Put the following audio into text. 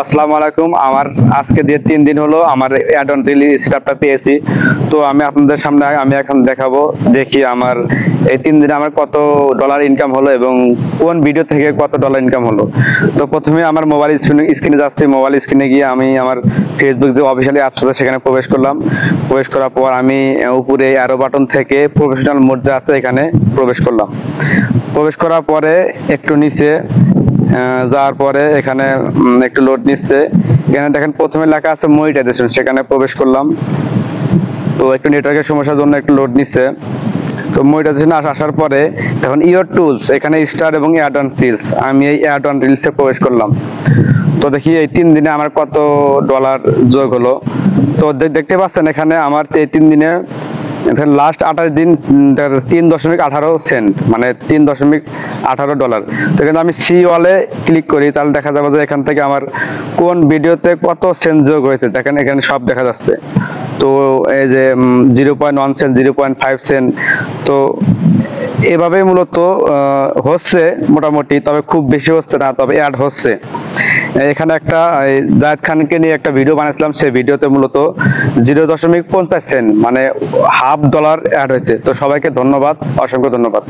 আসসালামু আলাইকুম। আমার আজকে দিয়ে 3 দিন হলো আমার অ্যাড অন রিলিজটা পেয়েছি। তো আমি আপনাদের সামনে আমি এখন দেখাবো, দেখি আমার এই 3 দিনে আমার কত ডলার ইনকাম হলো এবং কোন ভিডিও থেকে কত ডলার ইনকাম হলো। তো প্রথমে আমার মোবাইল স্ক্রিনে যাচ্ছি। মোবাইল স্ক্রিনে গিয়ে আমি আমার ফেসবুক যে অফিসিয়ালি অ্যাপস আছে সেখানে প্রবেশ করলাম। প্রবেশ করার পর আমি উপরে অ্যারো বাটন থেকে প্রফেশনাল মোড যা আছে এখানে প্রবেশ করলাম। প্রবেশ করার পরে একটু নিচে যাওয়ার পরে এখানে একটু লোড নিচ্ছে। এখানে দেখেন প্রথমে লেখা আছে মনিটাইজেশন, সেখানে প্রবেশ করলাম। তো একটু নেটওয়ার্কের সমস্যার জন্য একটু লোড নিচ্ছে। তো মনিটাইজেশন আসার পরে এখন ইওর টুলস, এখানে স্টার এবং অ্যাড অন রিলস, আমি এই অ্যাড অন রিলসে প্রবেশ করলাম। তো দেখি এই 3 দিনে আমার কত ডলার যোগ হলো। তো দেখতে পাচ্ছেন এখানে আমার এই 3 দিনে লাস্ট 28 দিন 3.18 সেন্ট, মানে $3.18। তো এখানে আমি সি ওয়ালে ক্লিক করি, তাহলে দেখা যাবে যে এখান থেকে আমার কোন ভিডিওতে কত সেন্ট যোগ হয়েছে দেখেন এখানে সব দেখা যাচ্ছে। তো এই যে 0.1 সেন্ট, 0.5 সেন্ট। তো এভাবেই মূলত হচ্ছে মোটামুটি, তবে খুব বেশি হচ্ছে না, তবে অ্যাড হচ্ছে। এখানে একটা জায়েদ খানকে নিয়ে একটা ভিডিও বানাইছিলাম, সেই ভিডিওতে মূলত 0.50 সেন্ট মানে $0.5 অ্যাড হয়েছে। তো সবাইকে ধন্যবাদ, অসংখ্য ধন্যবাদ।